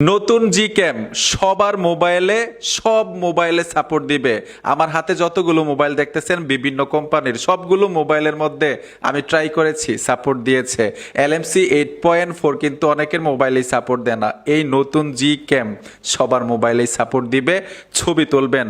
নতুন জি ক্যাম সবার মোবাইলে সব মোবাইলে সাপোর্ট দিবে। আমার হাতে যতগুলো মোবাইল দেখতেছেন বিভিন্ন কোম্পানির সবগুলো মোবাইলের মধ্যে আমি ট্রাই করেছি, সাপোর্ট দিয়েছে। LMC 8.4 কিন্তু অনেকের মোবাইলেই সাপোর্ট দেয় না। এই নতুন জি ক্যাম সবার মোবাইলেই সাপোর্ট দিবে। ছবি তুলবেন,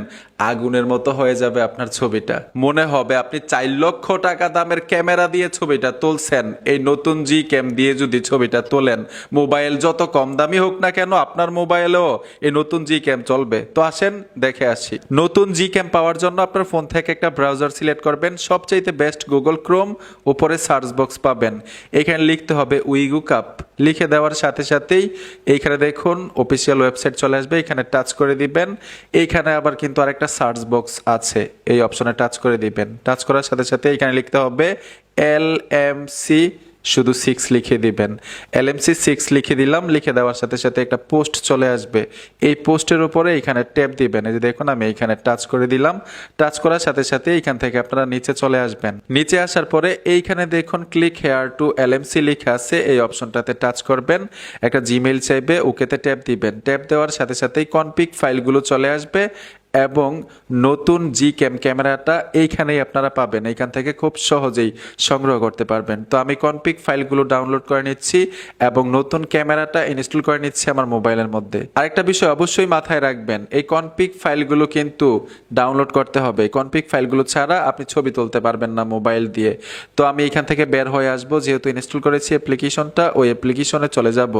আগুনের মতো হয়ে যাবে আপনার ছবিটা। মনে হবে আপনি 4 লক্ষ টাকা দামের ক্যামেরা দিয়ে ছবিটা তুলছেন। এই নতুন জি ক্যাম দিয়ে যদি ছবিটা তোলেন, মোবাইল যত কম দামি হোক না কেন আপনার মোবাইলেও এই নতুন জি ক্যাম চলবে। তো আসেন দেখে আসি। নতুন জি ক্যাম পাওয়ার জন্য আপনার ফোন থেকে একটা ব্রাউজার সিলেক্ট করবেন। সবচাইতে বেস্ট গুগল ক্রোম, উপরে সার্চ বক্স পাবেন। এখানে লিখতে হবে উইগু কাপ। লিখে দেওয়ার সাথে সাথেই এইখানে দেখুন অফিসিয়াল ওয়েবসাইট চলে আসবে। এখানে টাচ করে দিবেন। এইখানে আবার কিন্তু আরেকটা সার্চ বক্স আছে, এই অপশনে টাচ করে দিবেন। টাচ করার সাথে সাথে এখানে লিখতে হবে LMC, শুধু 6 লিখে দিবেন। LMC 6 লিখে দিলাম। লিখে দেওয়ার সাথে সাথে একটা পোস্ট চলে আসবে। এই পোস্টের উপরে এখানে ট্যাপ দিবেন। এই যে দেখুন আমি এখানে টাচ করে দিলাম। টাচ করার সাথে সাথে এইখান থেকে আপনারা নিচে চলে আসবেন। নিচে আসার পরে এইখানে দেখুন ক্লিক হেয়ার টু LMC লেখা আছে, এই অপশনটাতে টাচ করবেন। একটা জিমেইল চাইবে, ওকেতে ট্যাপ দিবেন। ট্যাপ দেওয়ার সাথে সাথেই কনফিগ ফাইলগুলো চলে আসবে এবং নতুন জি ক্যাম ক্যামেরাটা এইখানেই আপনারা পাবেন। এইখান থেকে খুব সহজেই সংগ্রহ করতে পারবেন। তো আমি কনফিগ ফাইলগুলো ডাউনলোড করে নিচ্ছি এবং নতুন ক্যামেরাটা ইনস্টল করে নিচ্ছি আমার মোবাইলের মধ্যে। আরেকটা বিষয় অবশ্যই মাথায় রাখবেন, এই কনফিগ ফাইলগুলো কিন্তু ডাউনলোড করতে হবে। কনফিগ ফাইলগুলো ছাড়া আপনি ছবি তুলতে পারবেন না মোবাইল দিয়ে। তো আমি এখান থেকে বের হয়ে আসবো, যেহেতু ইনস্টল করেছি অ্যাপ্লিকেশনটা, ওই অ্যাপ্লিকেশনে চলে যাব।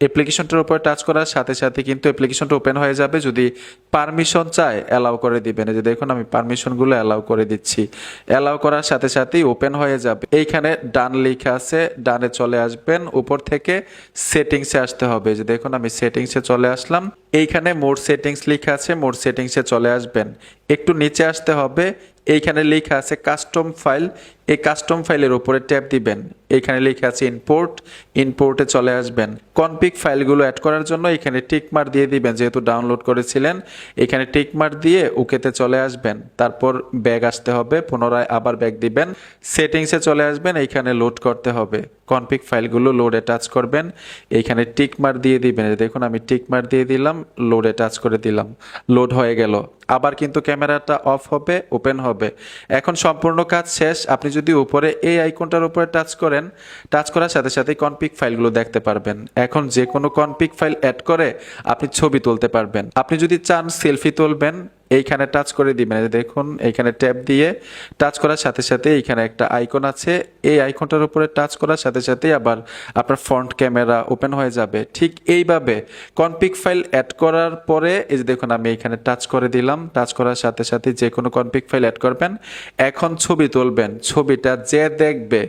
অ্যাপ্লিকেশনটার উপর টাচ করার সাথে সাথে কিন্তু অ্যাপ্লিকেশনটা ওপেন হয়ে যাবে। যদি পারমিশন চায় অ্যালাউ করে দিবেন। এই যে দেখুন আমি পারমিশনগুলো অ্যালাউ করে দিচ্ছি। অ্যালাউ করার সাথে সাথেই ওপেন হয়ে যাবে। এইখানে ডান লেখা আছে, ডানে চলে আসবেন। উপর থেকে সেটিংসে আসতে হবে। যে দেখুন আমি সেটিংসে চলে আসলাম। এইখানে মোর সেটিংস লেখা আছে, মোর সেটিংসে চলে আসবেন। একটু নিচে আসতে হবে। এইখানে লেখা আছে কাস্টম ফাইল, এই কাস্টম ফাইলের উপরে ট্যাপ দিবেন। এইখানে লেখা আছে ইম্পোর্ট, ইম্পোর্টে চলে আসবেন। কনফিগ ফাইলগুলো অ্যাড করার জন্য এখানে টিক মার্ক দিয়ে দিবেন, যেহেতু ডাউনলোড করেছিলেন। এখানে টিক মার্ক দিয়ে ওকেতে চলে আসবেন। তারপর ব্যাগ আসতে হবে, পুনরায় আবার ব্যাগ দিবেন। সেটিংসে চলে আসবেন, এইখানে লোড করতে হবে। কনফিগ ফাইলগুলো লোডে টাচ করবেন। এইখানে টিক মার্ক দিয়ে দিবেন। দেখুন আমি টিক মার্ক দিয়ে দিলাম, লোডে টাচ করে দিলাম। লোড হয়ে গেল। আবার কিন্তু ক্যামেরাটা অফ হবে, ওপেন হবে। এখন সম্পূর্ণ কাজ শেষ। আপনি যদি উপরে এই আইকনটার উপরে টাচ করেন, টাচ করার সাথে সাথে কনফিগ ফাইলগুলো দেখতে পারবেন। এখন যে কোনো কনফিগ ফাইল অ্যাড করে আপনি ছবি তুলতে পারবেন। আপনি যদি চান সেলফি তুলবেন, এইখানে টাচ করে দিবেন। দেখুন এইখানে ট্যাপ দিয়ে টাচ করার সাথে সাথে এইখানে একটা আইকন আছে, এই আইকনটার উপরে টাচ করার সাথে সাথে আবার আপনার ফ্রন্ট ক্যামেরা ওপেন হয়ে যাবে। ঠিক এইভাবে কনফিগ ফাইল অ্যাড করার পরে এই যে দেখুন আমি এইখানে টাচ করে দিলাম। টাচ করার সাথে সাথে যে কোনো কনফিগ ফাইল অ্যাড করবেন। এখন ছবি তুলবেন। ছবিটা যে দেখবে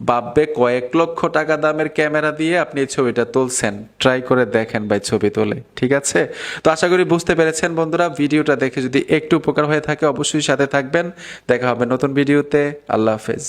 ভাববে কয়েক লক্ষ টাকা দামের ক্যামেরা দিয়ে আপনি এই ছবিটা তুলছেন। ট্রাই করে দেখেন ভাই ছবি তোলে, ঠিক আছে? তো আশা করি বুঝতে পেরেছেন বন্ধুরা। ভিডিওটা দেখে যদি একটু উপকার হয়ে থাকে অবশ্যই সাথে থাকবেন। দেখা হবে নতুন ভিডিওতে। আল্লাহ হাফেজ।